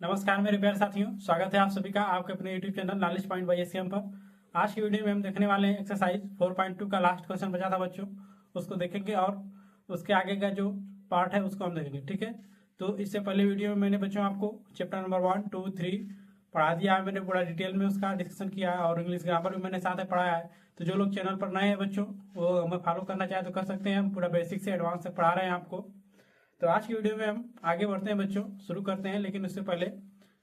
नमस्कार मेरे प्यारे साथियों, स्वागत है आप सभी का आपके अपने YouTube channel knowledge point by SKM पर। आज की वीडियो में हम देखने वाले हैं एक्सरसाइज 4.2 का लास्ट क्वेश्चन बचा था बच्चों, उसको देखेंगे और उसके आगे का जो पार्ट है उसको हम देखेंगे। ठीक है, तो इससे पहले वीडियो में मैंने बच्चों आपको चैप्टर नंबर 1, 2, 3 पढ़ा दिया है। मैंने पूरा डिटेल में उसका डिस्कशन किया है और इंग्लिश ग्रामर भी मैंने साथ में पढ़ाया है। तो जो लोग चैनल पर नए हैं बच्चों, वो हमें फॉलो करना चाहे तो कर सकते हैं। हम पूरा बेसिक से एडवांस तक पढ़ा रहे हैं आपको। तो आज की वीडियो में हम आगे बढ़ते हैं बच्चों, शुरू करते हैं। लेकिन उससे पहले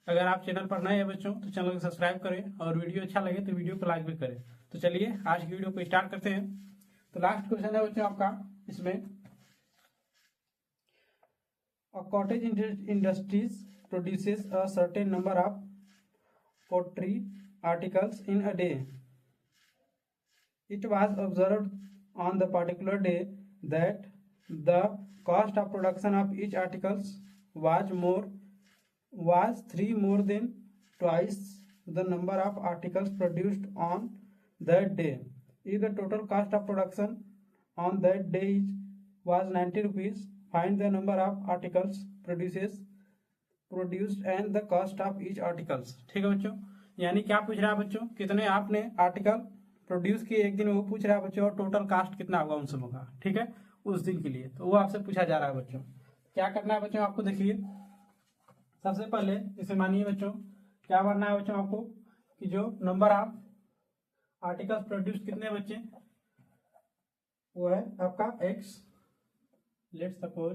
अगर आप चैनल पर नए हैं बच्चों तो चैनल को सब्सक्राइब करें और वीडियो अच्छा लगे तो वीडियो को लाइक भी करें। तो चलिए आज की वीडियो को स्टार्ट करते हैं। तो लास्ट क्वेश्चन है बच्चों आपका इसमें, A cottage industries produces a certain number of pottery articles in a day. It was observed on the particular day that the cost of production of each article was more than twice the number of articles produced on that day. If the total cost of production on that day was 90 rupees, find the number of articles produced and the cost of each articles. ठीक है बच्चों, यानी क्या पूछ रहा है बच्चों, कितने आपने आर्टिकल प्रोड्यूस किए एक दिन, वो पूछ रहा है बच्चों, और टोटल कास्ट कितना होगा उन सबों का। ठीक है, उस दिन के लिए तो वो आपसे पूछा जा रहा है बच्चों। क्या करना है बच्चों आपको, देखिए सबसे पहले इसे मानिए बच्चों, क्या करना है बच्चों आपको कि जो नंबर ऑफ आर्टिकल्स प्रोड्यूस कितने बच्चे, वो है आपका x. Let's suppose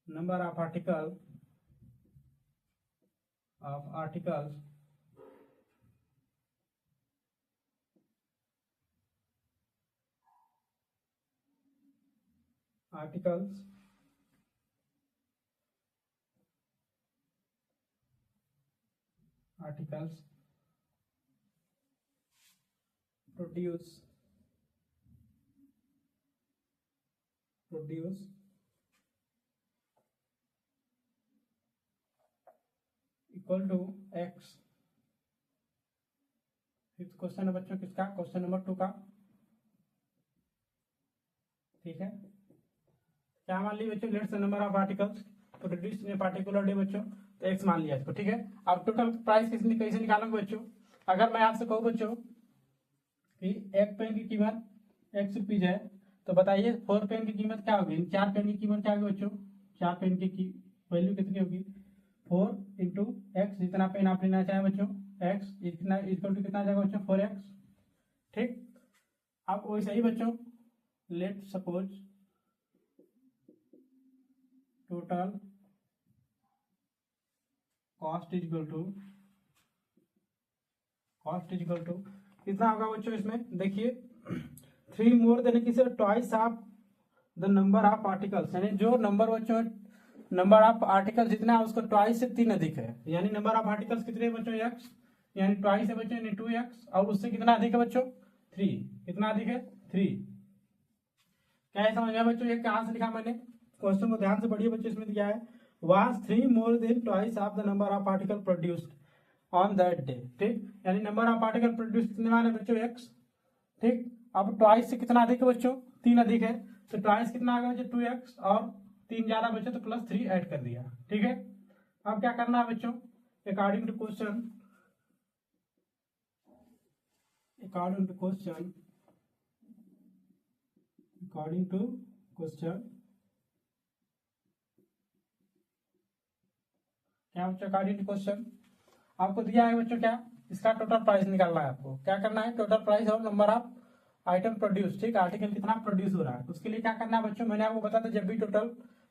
number of articles produce equal to x. Fifth question है बच्चों किसका, क्वेश्चन नंबर 2 का। ठीक है, क्या मान लिया बच्चों, let's number of articles produced in particular day बच्चों, तो एक्स मान लिया इसको। ठीक है, अब टोटल प्राइस कैसे निकालेंगे बच्चों। अगर मैं आपसे कहूँ बच्चों कि एक पेन की कीमत एक्स रुपीज है, तो बताइए 4 पेन की कीमत क्या होगी, 4 पेन की कीमत क्या होगी बच्चों, 4 पेन की वैल्यू कितनी होगी, 4 इंटू एक्स, जितना पेन आप लेना चाहें बच्चों, एक्स इतना इक्वल टू कितना जाएगा बच्चों, 4x। ठीक, अब वैसे ही बच्चों let suppose total cost is equal to कितना होगा बच्चों इसमें, देखिए 3 मोर देने की twice of the number of articles, यानी जो नंबर बच्चों नंबर ऑफ आर्टिकल जितना है उसको ट्वाइस से 3 अधिक है। यानी नंबर ऑफ आर्टिकल्स कितने हैं बच्चों, एक्स, यानी ट्वाइस है बच्चों, यानी 2x, और उससे कितना अधिक है बच्चों, 3। कितना अधिक है, 3। क्या है समझ में बच्चों, ये कहां से लिखा मैंने, क्वेश्चन को ध्यान से पढ़िए बच्चों। इसमें क्या है, was 3 more than twice of the number of article produced on that day। ठीक, यानी नंबर ऑफ आर्टिकल प्रोड्यूस कितने वाले बच्चों, x। ठीक, अब ट्वाइस से कितना अधिक है बच्चों, 3 अधिक है, तो ट्वाइस कितना आ गया बच्चों, 2x, और 3 ज्यादा बच्चों तो +3 ऐड कर दिया। ठीक है, अब क्या करना है बच्चों, अकॉर्डिंग टू क्वेश्चन क्या बच्चों, अकॉर्डिंग टू क्वेश्चन आपको दिया है बच्चों, क्या इसका टोटल प्राइस निकालना है आपको। क्या करना है, टोटल प्राइस और नंबर ऑफ आइटम प्रोड्यूस, ठीक, आर्टिकल कितना प्रोड्यूस हो रहा है, उसके लिए क्या करना है बच्चों, मैंने आपको बताया था जब भी टोटल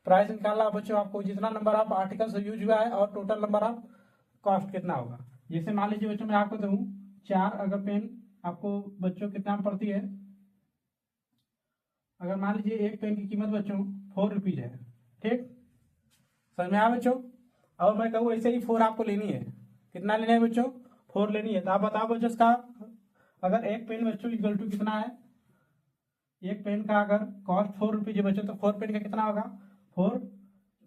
प्राइस निकालना है बच्चों, आपको जितना नंबर ऑफ आर्टिकल्स यूज हुआ है और टोटल नंबर ऑफ कॉस्ट कितना होगा। जैसे मान लीजिए बच्चों मैं आपको दूं 4 अगर पेन आपको बच्चों कितना पड़ती है, अगर मान लीजिए एक पेन की कीमत बच्चों 4 रुपीज है। ठीक, समझ में आया बच्चों, और मैं कहूँ ऐसे ही 4 आपको लेनी है, कितना लेना है बच्चों, 4 लेनी है। तो आप बताओ बच्चों इसका, अगर एक पेन बच्चों इक्वल टू कितना है, एक पेन का अगर कॉस्ट 4 रुपीज है बच्चों, तो 4 पेन का कितना होगा, 4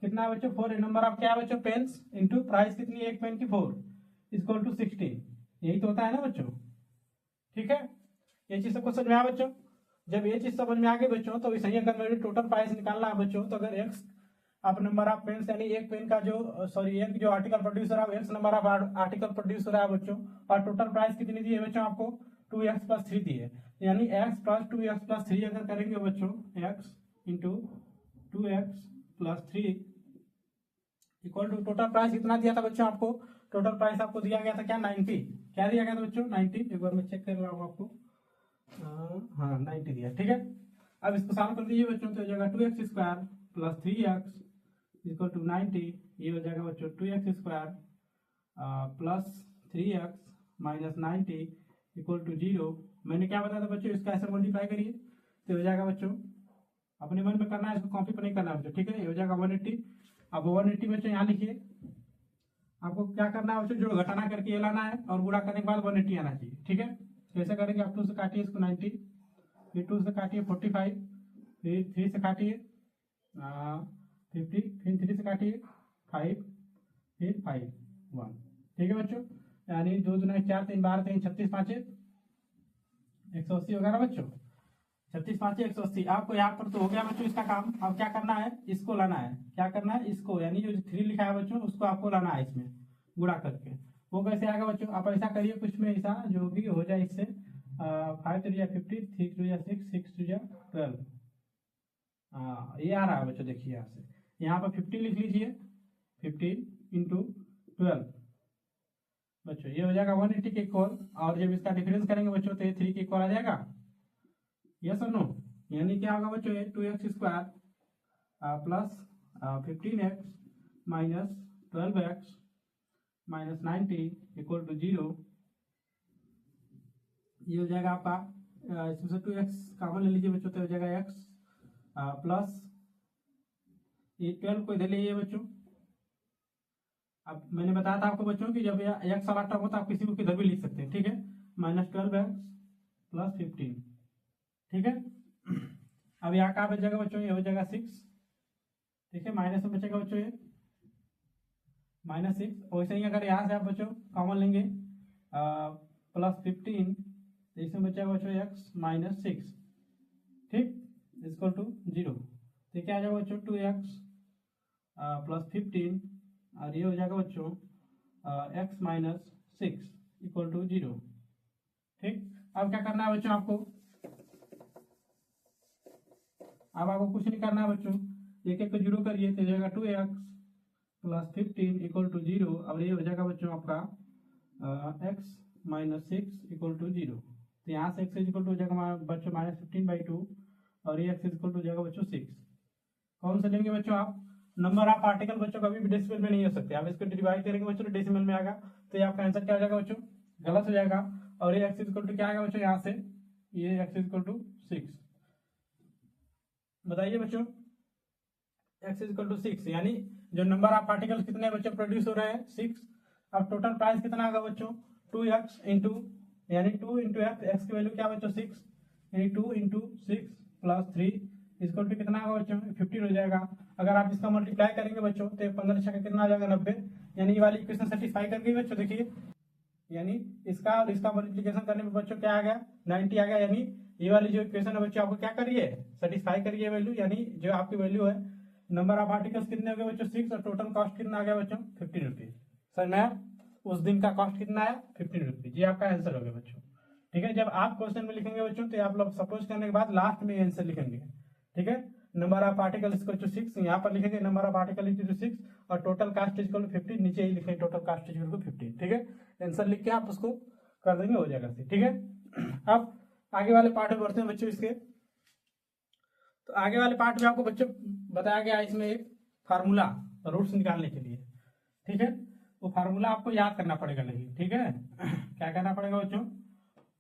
कितना है बच्चों, 4 नंबर ऑफ क्या है बच्चों, पेन्स, इंटू प्राइस कितनी है एक पेन की 4, इक्वल टू 16, यही तो होता है ना बच्चों। ठीक है, ये चीज सबको समझ में आया बच्चों। जब ये चीज समझ में आ गई बच्चों, तो वैसे ही अगर मेरी टोटल प्राइस निकालना है बच्चों, तो अगर एक्स आप नंबर ऑफ पेन्स यानी एक पेन का जो सॉरी एक जो आर्टिकल प्रोड्यूस हो रहा है x number of article produce हो रहा है बच्चों, और टोटल प्राइस कितनी दी है बच्चों आपको 2x प्लस 3 दी है, यानी x प्लस 2x प्लस 3 अगर करेंगे बच्चों x into 2x plus 3 equal to total price कितना दिया था बच्चों आपको, टोटल प्राइस आपको दिया गया था क्या 90, क्या दिया गया था बच्चों 90, एक बार मैं चेक कर रहा हूँ आपको, हाँ 90 दिया। ठीक है, अब इसको सॉल्व कर दीजिए बच्चों, तो हो जाएगा 2x square plus 3x equal to 90, ये हो जाएगा बच्चों 2x square plus 3x minus 90 equal to 0। मैंने क्या बताया था बच्चों, इसका ऐसे मल्टीप्लाई करिए तो हो जाएगा बच्चों, अपने मन में करना है, इसको कॉपी पर नहीं करना है बच्चों। ठीक है, ये हो जाएगा 180। अब 180 बच्चों यहाँ लिखिए, आपको क्या करना है बच्चों, जो घटाना करके ये लाना है और गुणा करने के बाद 180 आना चाहिए। ठीक है, कैसे करेंगे, आप 2 से काटिए इसको 90, फिर 2 से काटिए 45, फिर 3 से काटिए 50, फिर 3 से काटिए 5, फिर 5 1। ठीक है बच्चों, यानी 2 दूना 4, 3 12 3 36 5 180 होगा ना बच्चों, 36 5 180। आपको यहाँ पर तो हो गया बच्चों इसका काम। अब क्या करना है, इसको लाना है, क्या करना है इसको, यानी जो 3 लिखा है बच्चों उसको आपको लाना है इसमें गुणा करके। वो कैसे आएगा बच्चों, आप ऐसा करिए कुछ में ऐसा जो भी हो जाए इससे, 5 3 50, 3 2 6, 6 2 12, ये आ रहा है बच्चों, देखिए यहाँ से, यहाँ पर 50 लिख लीजिए, 50 इंटू 12 बच्चों, ये हो जाएगा 180 के इक्वल। और जब इसका डिफरेंस करेंगे बच्चों तो ये 3 के इक्वल आ जाएगा, यस और नो, यानी क्या होगा बच्चों, ये 2x square plus 15x minus 12x minus 90 equal to 0। ये हो जाएगा आपका, इसमें से 2x कॉमन ले लीजिए बच्चों, तो हो जाएगा x प्लस ये 12 को इधर ले आइए बच्चों। अब मैंने बताया था आपको बच्चों कि जब x वाला टर्म होता है आप किसी को किधर भी लिख सकते हैं। ठीक है, माइनस 12x प्लस 15। ठीक है, अब यहाँ का बच जाएगा बच्चों, ये हो जाएगा 6। ठीक है, माइनस में बचेगा बच्चों ये माइनस 6। वैसे ही अगर यहाँ से आप बच्चों कॉमन लेंगे प्लस 15, तो इसमें बचेगा बच्चों x माइनस 6। ठीक, इक्वल टू 0। तो क्या आ जाएगा बच्चों 2x प्लस 15, और ये हो जाएगा बच्चों x माइनस 6 इक्वल टू 0। ठीक, अब क्या करना है बच्चों आपको, अब आपको कुछ नहीं करना है बच्चों, एक एक को 0 करिए तो जाएगा 2x प्लस 15 इक्वल टू 0। अब ये हो जाएगा बच्चों आपका x माइनस 6 इक्वल टू 0। तो यहाँ से x इक्वल टू हो जाएगा बच्चों माइनस 15/2, और ये x इक्वल टू हो जाएगा बच्चों 6। कौन सा लेंगे बच्चों आप, नंबर ऑफ आर्टिकल बच्चों कभी भी डेसिमल में नहीं हो सकते, आप इसको डिवाइड करेंगे बच्चों तो डेसिमल में आएगा, तो ये आपका आंसर क्या हो जाएगा बच्चों, गलत हो जाएगा। और ये x इक्वल टू क्या आएगा बच्चों, यहाँ से ये x इक्वल टू 6। बताइए बच्चों, x इक्वल टू 6, यानी जो नंबर ऑफ पार्टिकल्स कितने बच्चों प्रोड्यूस हो रहे हैं 6। अब टोटल प्राइस कितना होगा बच्चों 2x इंटू, यानी 2 इंटू x की वैल्यू क्या बच्चों 6, यानी 2 इंटू 6 प्लस 3 इक्वल टू कितना होगा बच्चों 15 हो जाएगा। अगर आप इसका मल्टीप्लाई करेंगे बच्चों तो 15 छक्का कितना आ जाएगा 90, यानी ये वाली इक्वेशन सेटिस्फाई कर गई बच्चों। देखिए, यानी इसका और इसका मल्टीप्लिकेशन करने में बच्चों क्या आ गया 90 आ गया, यानी ये वाली जो इक्वेशन है बच्चों आपको क्या करिए सेटिस्फाई करिए वैल्यू, यानी जो आपकी वैल्यू है नंबर ऑफ आर्टिकल्स कितने हो गए बच्चों 6, और टोटल कॉस्ट कितना आ गया बच्चों 15 रुपीज। सर मैं उस दिन का कॉस्ट कितना आया 15 रुपीज, ये आपका आंसर हो गया बच्चों। ठीक है, जब आप क्वेश्चन में लिखेंगे बच्चों तो आप लोग सपोज करने के बाद लास्ट में आंसर लिखेंगे। ठीक है, number of article equal to 6, यहाँ पर लिखेंगे number of article equal to 6 और टोटल कास्ट इक्वल टू 15, नीचे ही लिखेंगे टोटल कास्ट इक्वल टू 15। ठीक है, आंसर लिख के आप उसको कर देंगे, हो जाएगा। ठीक है, अब आगे वाले पार्ट में बढ़ते हैं बच्चों इसके। तो आगे वाले पार्ट में आपको बच्चों बताया गया इसमें एक फार्मूला रूट्स निकालने के लिए। ठीक है, वो फार्मूला आपको याद करना पड़ेगा, नहीं ठीक है क्या करना पड़ेगा बच्चों,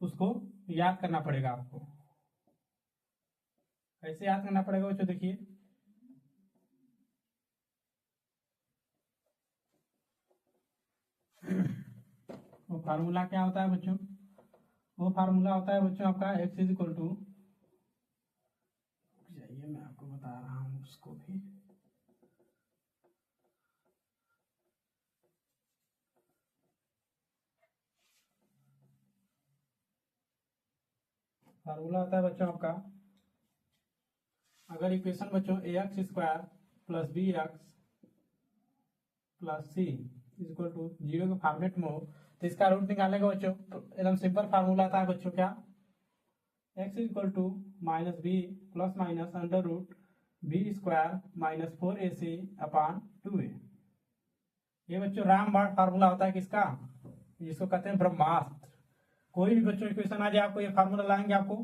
उसको याद करना पड़ेगा आपको। कैसे याद करना पड़ेगा बच्चों, देखिए वो फार्मूला क्या होता है बच्चों, वो फार्मूला होता है बच्चों आपका x इज इक्वल टू, जाइए मैं आपको बता रहा हूँ उसको भी। फार्मूला होता है बच्चों आपका, अगर इक्वेशन बच्चों ax square plus b x plus c equal to 0 के फॉर्मेट में हो तो इसका रूट निकालने का बच्चों तो एकदम सिंपल फार्मूला आता है बच्चों, क्या x equal to minus B plus minus under root B square minus 4ac upon 2a। ये बच्चों रामबाण फार्मूला होता है किसका, जिसको कहते हैं ब्रह्मास्त्र। कोई भी बच्चों इक्वेशन आ जाए आपको ये फार्मूला लाएंगे, आपको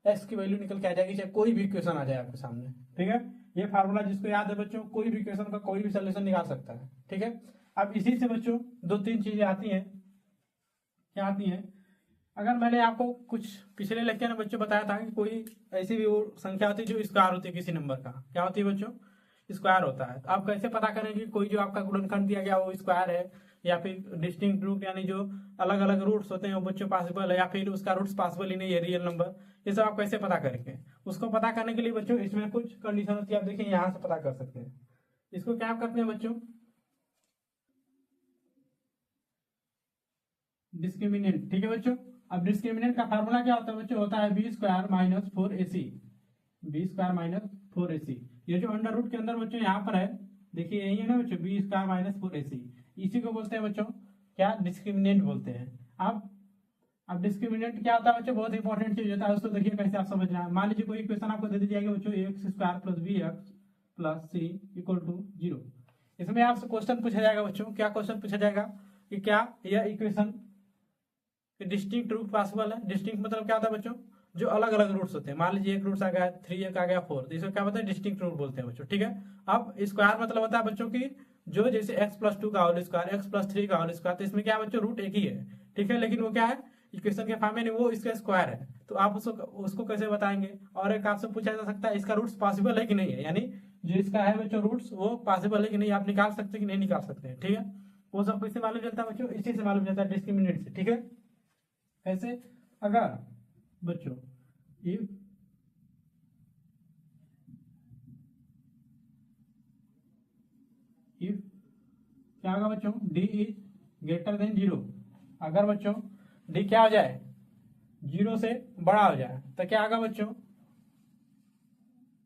x की वैल्यू निकल के आ जाएगी, चाहे कोई भी इक्वेशन आ जाए आपके सामने। ठीक है, ये फार्मूला जिसको याद है बच्चों कोई भी इक्वेशन का कोई भी सोल्यूशन निकाल सकता है। ठीक है, अब इसी से बच्चों दो तीन चीजें आती हैं, क्या आती हैं, अगर मैंने आपको कुछ पिछले लेक्चर में बच्चों बताया था कि कोई ऐसी भी वो संख्या होती है जो स्क्वायर होती है किसी नंबर का, क्या होती है बच्चों, स्क्वायर होता है। तो आप कैसे पता करेंगे कोई जो आपका गुणनखंड दिया गया वो स्क्वायर है या फिर डिस्टिंक्ट रूट यानी जो अलग अलग रूट्स होते हैं वो बच्चों पॉसिबल है या फिर उसका रूट्स पॉसिबल ही नहीं है रियल नंबर, ये सब आप कैसे पता करेंगे। उसको पता करने के लिए बच्चों इसमें कुछ कंडीशन होती है, आप देखिए यहाँ से पता कर सकते हैं। इसको क्या करते हैं बच्चों, डिस्क्रिमिनेंट। ठीक है बच्चों, अब डिस्क्रिमिनेंट का फार्मूला क्या होता है बच्चों, होता है b square minus 4ac, b square minus 4ac। ये जो अंडर रूट के अंदर बच्चों यहाँ पर है देखिए यही है ना बच्चों, बी स्क्वायर माइनस 4ac, इसी को बोलते हैं बच्चों क्या, डिस्क्रिमिनेंट बोलते हैं। अब डिस्क्रिमिनेंट क्या होता है बच्चों, बहुत इंपॉर्टेंट चीज होता है, उसको देखिए कैसे आप समझना है। मान लीजिए कोई इक्वेशन आपको दे दी जाएगी बच्चों x square plus b x plus c equal to 0। इसमें आपसे क्वेश्चन पूछा जाएगा बच्चों, क्या क्वेश्चन पूछा जाएगा कि क्या यह इक्वेशन डिस्टिंक्ट रूट पॉसिबल है। डिस्टिंक्ट मतलब क्या होता है बच्चों, जो अलग अलग रूट्स होते हैं, मान लीजिए एक रूट्स आ गया 3, एक आ गया 4, तो इसको क्या बोलते हैं, डिस्टिंक्ट रूट बोलते हैं बच्चों। ठीक है, अब स्क्वायर मतलब होता है बच्चों की जो जैसे x+2 का होल स्क्वायर, x+3 का होल स्क्वायर, तो इसमें क्या है बच्चों, रूट एक ही है। ठीक है, लेकिन वो क्या है इक्वेशन के फॉर्म में नहीं, वो इसका स्क्वायर है, तो आप उसको कैसे बताएंगे। और एक आपसे पूछा जा सकता है इसका रूट्स पॉसिबल है कि नहीं है, यानी जो इसका है बच्चों रूट्स वो पॉसिबल है कि नहीं, आप निकाल सकते कि नहीं निकाल सकते हैं। ठीक है, वो सब कैसे मालूम चलता है बच्चों, इसी से मालूम चलता है, डिस्क्रिमिनेंट से। ठीक है, ऐसे अगर बच्चों इफ क्या होगा बच्चों, d इज ग्रेटर देन 0, अगर बच्चों d क्या हो जाए 0 से बड़ा हो जाए तो क्या होगा बच्चों,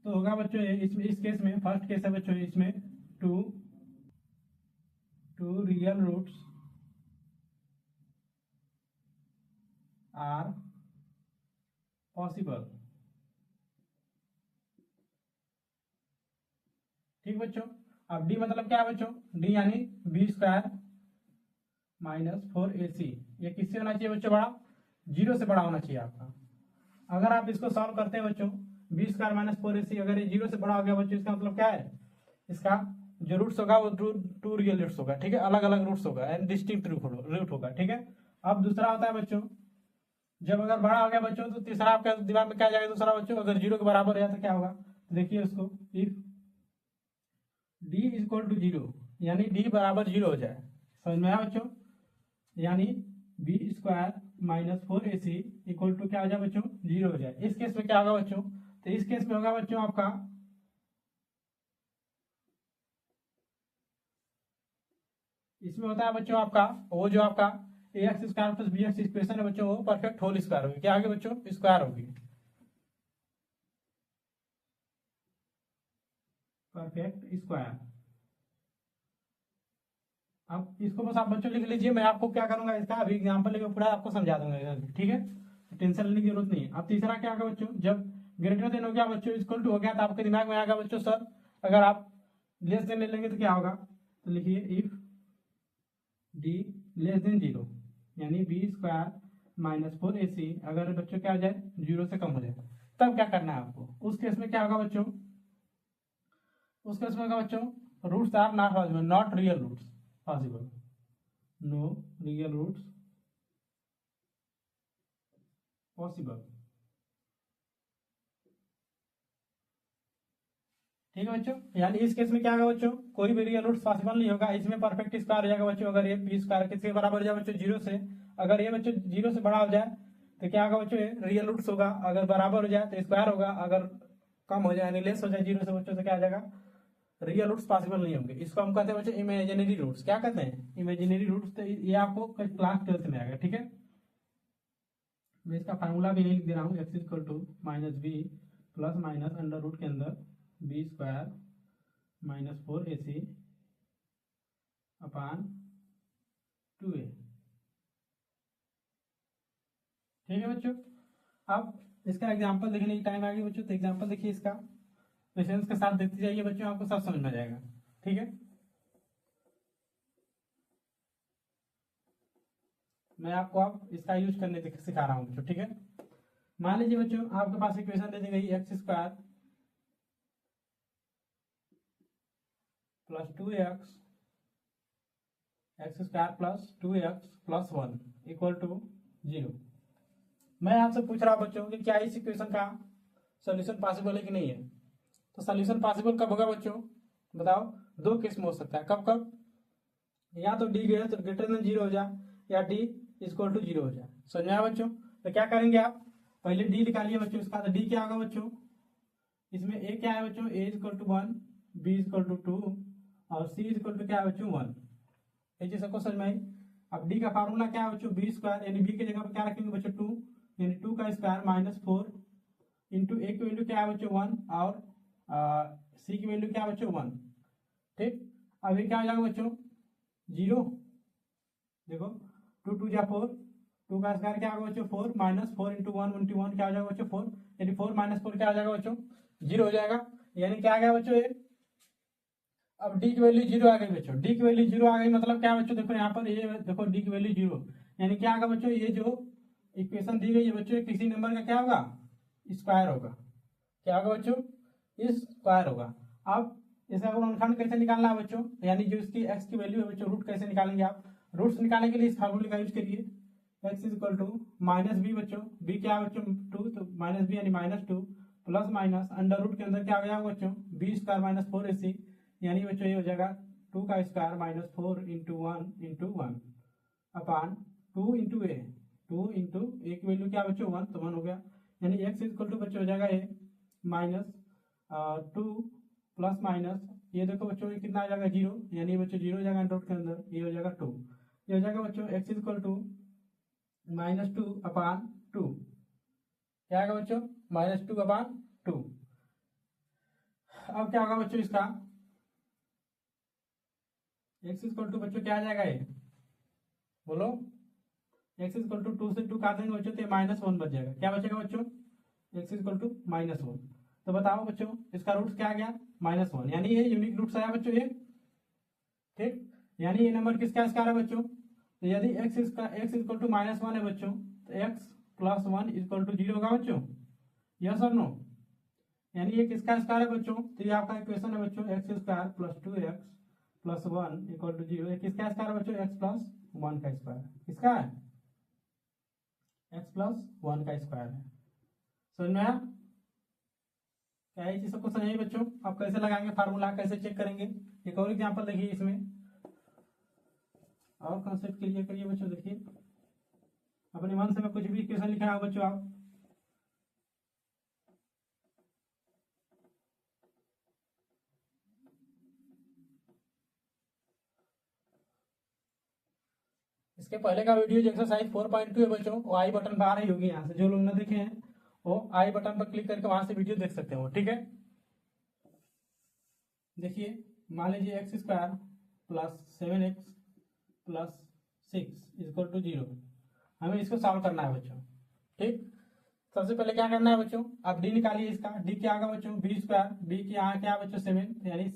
तो होगा बच्चों इसमें, इस केस में फर्स्ट केस है बच्चों, इसमें two real roots are possible. ठीक बच्चों, अब डी मतलब क्या है बच्चों, डी यानी बी स्क्वायर माइनस 4ac, ये किससे होना चाहिए बच्चों, बड़ा 0 से बड़ा होना चाहिए आपका। अगर आप इसको सॉल्व करते हैं बच्चों, बी स्क्वायर माइनस 4ac अगर ये 0 से बड़ा हो गया बच्चों, इसका मतलब क्या है, इसका जो रूट्स होगा वो टू रियल रूट्स होगा। ठीक है, अलग अलग रूट्स होगा एंड डिस्टिंक्ट रूट होगा। ठीक है, अब दूसरा होता है बच्चों, जब अगर बड़ा हो गया बच्चों तो तीसरा आपका दिमाग में क्या जाएगा दूसरा बच्चों, अगर 0 के बराबर है तो क्या होगा, देखिए उसको, if d is equal to 0 यानी d बराबर 0 हो जाए, समझ में आया बच्चों, यानी b square minus 4ac equal to क्या हो जाए बच्चों, 0 हो जाए। इस केस में क्या होगा बच्चों, तो इस केस में होगा बच्चों आपका, इसमें होता है बच्चों आपका वो जो आपका ax square plus bx equation है बच्चों, वो परफेक्ट होल स्क्वायर होगी, क्या आगे बच्चों, स्क्वायर होगी, परफेक्ट स्क्वायर। अब इसको बस आप बच्चों लिख लीजिए, मैं आपको क्या करूंगा इसका अभी एग्जांपल लेकर पूरा आपको समझा दूंगा। ठीक है, टेंशन लेने की जरूरत नहीं है। अब तीसरा क्या होगा बच्चों, जब ग्रेटर देन हो गया बच्चों, इक्वल टू हो गया, तो आपके दिमाग में आएगा बच्चों सर अगर आप लेस देन ले लेंगे तो क्या होगा, तो लिखिए इफ डी लेस देन 0 यानी बी स्क्वायर माइनस 4ac अगर बच्चों क्या हो जाए 0 से कम हो जाए, तब क्या करना है आपको, उस केस में क्या होगा बच्चों, उस केस में होगा बच्चों roots are not possible, not real roots possible, no real roots possible. ठीक है बच्चों, यानी इस केस में क्या होगा बच्चों, कोई भी रियल रूट्स पॉसिबल नहीं होगा, इसमें परफेक्ट स्क्वायर हो जाएगा बच्चों, अगर ये बी स्क्वायर किसके बराबर हो जाए बच्चों 0 से, अगर ये बच्चों 0 से बड़ा हो जाए तो क्या होगा बच्चों, रियल रूट्स होगा, अगर बराबर हो जाए तो स्क्वायर होगा, अगर कम हो जाए यानी लेस हो जाए 0 से बच्चों तो क्या आ जाएगा, रियल रूट्स पॉसिबल नहीं होंगे। इसको हम कहते हैं बच्चों इमेजिनरी रूट्स, क्या कहते हैं, इमेजिनरी रूट्स। तो ये आपको क्लास 12 में आएगा। ठीक है, मैं इसका फार्मूला भी नहीं लिख दे रहा हूँ, x equal to minus B plus minus under root के अंदर बी स्क्वायर माइनस 4ac अपान 2a। ठीक है बच्चों, अब इसका एग्जाम्पल देखने की टाइम आ गई बच्चों, तो एग्जाम्पल देखिए इसका, पेशेंस के साथ देखते जाइए बच्चों, आपको सब समझ में आ जाएगा। ठीक है, मैं आपको अब इसका यूज करने सिखा रहा हूँ बच्चों। ठीक है, मान लीजिए बच्चों आपके पास इक्वेशन दे दी गई x square plus 2x x square plus 2x plus 1 equal to 0। मैं आपसे पूछ रहा हूँ बच्चों कि क्या इस इक्वेशन का सॉल्यूशन पॉसिबल है कि नहीं है। तो सॉल्यूशन पॉसिबल कब होगा बच्चों, बताओ। दो केस में हो सकता है, कब कब, या तो डी ग्रेटर देन 0 हो जाए या डी इक्वल टू 0 हो जाए। समझ में आया बच्चों। तो क्या करेंगे आप, पहले डी निकालिए बच्चों इसका। तो डी क्या होगा बच्चों, इसमें ए क्या है बच्चों, A equal to 1, B equal to 2 और सी इक्वल टू क्या है बच्चों 1। ये चीज सबको समझ में आई। अब डी का फार्मूला क्या है बच्चों, बी स्क्वायर, यानी बी की जगह पर क्या रखेंगे बच्चों 2, यानी 2 का स्क्वायर माइनस 4 इंटू ए की वैल्यू क्या है बच्चों 1 और सी की वैल्यू क्या है बच्चों 1। ठीक, अब ये क्या हो जाएगा बच्चों 0। देखो 2 2 जा 4, 2 का स्क्वायर क्या होगा बच्चों 4 माइनस 4 इंटू 1 क्या हो जाएगा बच्चों 4, यानी 4 माइनस 4 क्या हो जाएगा बच्चों 0 हो जाएगा। यानी क्या आ गया बच्चों ये, अब डी की वैल्यू 0 आ गई बच्चों। डी की वैल्यू 0 आ गई मतलब क्या बच्चों, देखो यहाँ पर ये देखो डी की वैल्यू 0, यानी क्या होगा बच्चों, ये जो इक्वेशन दी गई है बच्चों किसी नंबर का क्या होगा, स्क्वायर होगा। क्या होगा बच्चों, इस स्क्वायर होगा। अब इसका गुणनखंड कैसे निकालना है बच्चों, यानी जो इसकी एक्स की वैल्यू है बच्चों, रूट कैसे निकालेंगे आप। रूट्स निकालने के लिए इस फार्मूले का यूज करिए, x is equal to minus b बच्चों, बी क्या है बच्चों 2, तो माइनस बी यानी minus 2 plus minus under root के अंदर क्या आ गया बच्चों बी स्क्वायर माइनस 4ac, यानी बच्चों ये हो जाएगा 2 का स्क्वायर माइनस 4 इंटू 1 अपान 2 इंटू ए, 2 इंटू ए की वैल्यू क्या बच्चों 1, तो 1 हो गया। यानी एक्स इक्वल टू बच्चों हो जाएगा ए माइनस 2 प्लस माइनस ये देखो बच्चों ये कितना आ जाएगा 0, यानी बच्चों 0 हो जाएगा अंडर रूट के अंदर, ये हो जाएगा 2, ये हो जाएगा बच्चों एक्स इक्वल टू माइनस 2 अपान 2, क्या आएगा बच्चों माइनस 2 अपान 2। अब क्या होगा बच्चों इसका एक्स इक्वल टू बच्चों क्या आ जाएगा ये, बोलो। एक्स इक्वल टू 2 से 2 काट देंगे बच्चों तो माइनस 1 बच जाएगा। क्या बचेगा बच्चों, एक्स इक्वल टू माइनस 1। तो बताओ बच्चों इसका रूट्स क्या आ गया माइनस 1, यानी ये यूनिक रूट्स आया बच्चों ये। ठीक, यानी ये नंबर किसका स्क्वायर है बच्चों, तो यदि एक्स इक्वल टू माइनस 1 है बच्चों तो एक्स प्लस 1 इक्वल टू 0 होगा बच्चों, यस और नो। यानी ये किसका स्क्वायर है बच्चों, तो ये आपका इक्वेशन है बच्चों x square plus 2x plus 1 equal to 0। ये किसका स्क्वायर है बच्चों, एक्स प्लस 1 का स्क्वायर। किसका है, एक्स प्लस 1 का स्क्वायर है। समझ में आया, क्या ये चीज सबको समझ आई बच्चों। आप कैसे लगाएंगे फार्मूला, कैसे चेक करेंगे। एक और एग्जांपल देखिए इसमें, और कॉन्सेप्ट क्लियर करिए बच्चों। देखिए अपने मन से मैं कुछ भी इक्वेशन लिख रहा हूं बच्चों, आप इसके पहले का वीडियो जो एक्सरसाइज 4.2 है बच्चों, वो आई बटन पर आ रही होगी यहाँ से, जो लोग ना देखे हैं वो आई बटन पर क्लिक करके वहां से वीडियो देख सकते हो। ठीक है, देखिए मान लीजिए x square plus 7x plus 6 equal to 0, हमें इसको सॉल्व करना है बच्चों। ठीक, सबसे पहले क्या करना है बच्चों, आप डी निकालिए इसका। डी क्या आएगा बच्चों बी स्क्वायर, बी की यहाँ क्या है बच्चों 7, यानी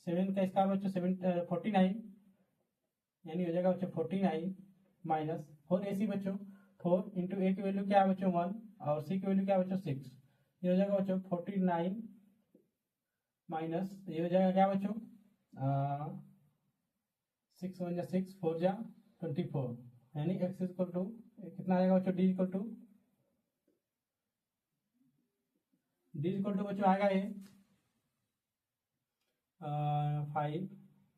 7 का स्क्वायर बच्चों 49, यानी हो जाएगा बच्चों 49 माइनस 4ac बच्चों 4 इंटू ए की वैल्यू क्या है बच्चों 1 और सी की वैल्यू क्या है बच्चों 6, ये हो जाएगा बच्चों 49 माइनस ये हो जाएगा क्या बच्चों 6 1 जा 6 4 जा 24, यानी एक्स इक्वल टू कितना आएगा बच्चों डी इक्वल टू बच्चों आएगा ये 5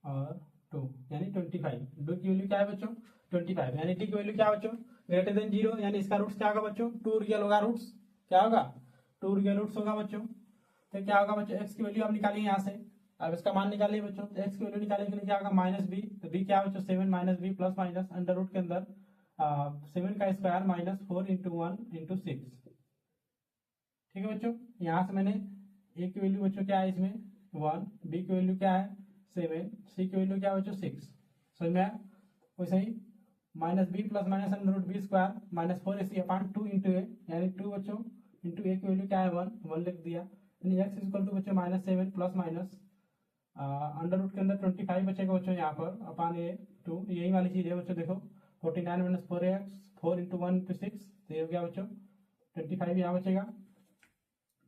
और 2 यानी 25। डी की वैल्यू क्या है बच्चों 25, यानी डी की वैल्यू क्या है बच्चों ग्रेटर देन 0, यानी इसका रूट्स क्या होगा बच्चों 2 रियल होगा। रूट्स क्या होगा 2 रियल रूट्स होगा बच्चों। तो क्या होगा बच्चों एक्स की वैल्यू आप निकालिए यहाँ से, अब इसका मान निकालिए बच्चों। तो एक्स की वैल्यू निकालने के लिए क्या होगा माइनस बी, तो बी क्या है बच्चों 7 minus B plus minus under root के अंदर 7 का स्क्वायर माइनस 4 इंटू 1 इंटू 6। ठीक है बच्चों, यहाँ से मैंने ए की वैल्यू बच्चों क्या है इसमें 1, बी की वैल्यू क्या है 7, सी की वैल्यू क्या है बच्चों 6। समझ में आया? वैसे ही minus B plus minus under root B square minus 4ac upon 2 into A, यानी 2 बच्चों इंटू ए की वैल्यू क्या है 1 लिख दिया, यानी एक्स इक्वल टू बच्चों -7 प्लस माइनस अंडर रूट के अंदर 25 बचेगा बच्चों यहाँ पर अपॉन ए 2, यही वाली चीज़ है बच्चों। देखो 49 माइनस 4x 4 इंटू 1 इंटू 6, तो ये हो गया बच्चों 25 यहाँ बचेगा।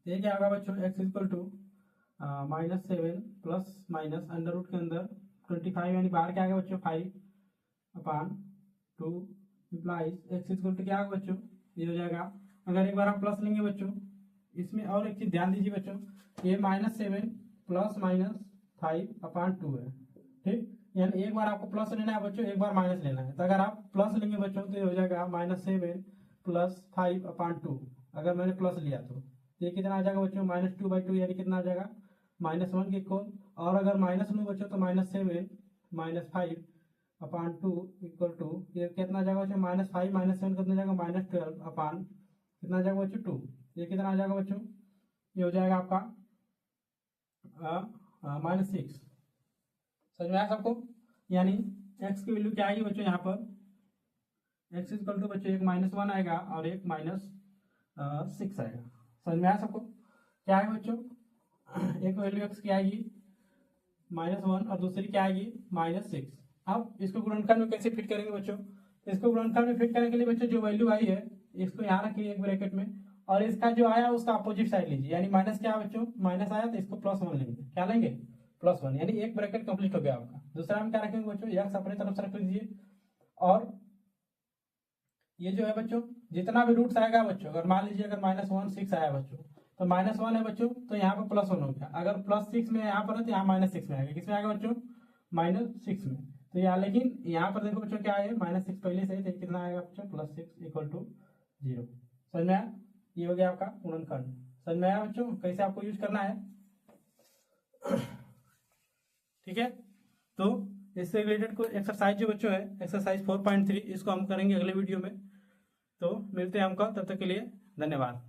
ये क्या होगा बच्चों x equal to -7 plus minus under root के अंदर 25, यानी बाहर क्या आएगा बच्चों 5 upon 2 implies x equal to क्या होगा बच्चों ये हो जाएगा। अगर एक बार आप प्लस लेंगे बच्चों, इसमें और एक चीज ध्यान दीजिए बच्चों, ये -7 प्लस माइनस 5 अपॉन 2 है। ठीक, यानी एक बार आपको प्लस लेना है बच्चों, एक बार माइनस लेना है। तो अगर आप प्लस लेंगे बच्चों तो ये हो जाएगा -7 प्लस 5 अपॉन 2। अगर मैंने प्लस लिया तो ये कितना आ जाएगा बच्चों -2/2, यानी कितना आ जाएगा -1 के इक्वल। और अगर माइनस लूँ बच्चों तो -7 माइनस 5 अपॉन 2 इक्वल टू ये कितना आ जाएगा बच्चों -5 माइनस 7 कितना जाएगा -12 अपॉन कितना आ जाएगा बच्चों 2। ये कितना आ जाएगा बच्चों, ये हो जाएगा आपका -6। समझ में आया सबको? यानी x की वैल्यू क्या आएगी बच्चों यहाँ पर x इक्वल टू बच्चों एक -1 आएगा और एक -6 आएगा। समझ में आया सबको? क्या है बच्चों एक वैल्यू x की आएगी -1 और दूसरी क्या आएगी -6। अब इसको गुणनखंड में कैसे फिट करेंगे बच्चों? इसको गुणनखंड में फिट करने के लिए बच्चों जो वैल्यू आई है इसको यहाँ रखिए एक ब्रैकेट में, और इसका जो आया उसका अपोजिट साइड लीजिए, यानी माइनस क्या बच्चों माइनस आया तो इसको +1 लेंगे। क्या लेंगे +1, यानी एक ब्रैकेट कंप्लीट हो गया आपका। दूसरा हम क्या रखेंगे बच्चों x अपने तरफ से रख लीजिए, और ये जो है बच्चों जितना भी रूट्स आएगा बच्चों, अगर मान लीजिए अगर -1 6 आया बच्चों तो -1 है बच्चों तो यहाँ पर +1 हो गया। अगर +6 में यहाँ पर है तो यहाँ -6 में आएगा। किसमें आएगा बच्चों -6 में। तो यहाँ लेकिन यहाँ पर देखो बच्चों क्या है -6 पहले से है, तो कितना आएगा बच्चों +6 इक्वल टू 0। समझ में आया? ये हो गया आपका गुणनखंड। समझ में आया बच्चों कैसे आपको यूज करना है? ठीक है, तो इससे रिलेटेड कोई एक्सरसाइज जो बच्चों है एक्सरसाइज 4.3 इसको हम करेंगे अगले वीडियो में। तो मिलते हैं हम कल, तब तक के लिए धन्यवाद।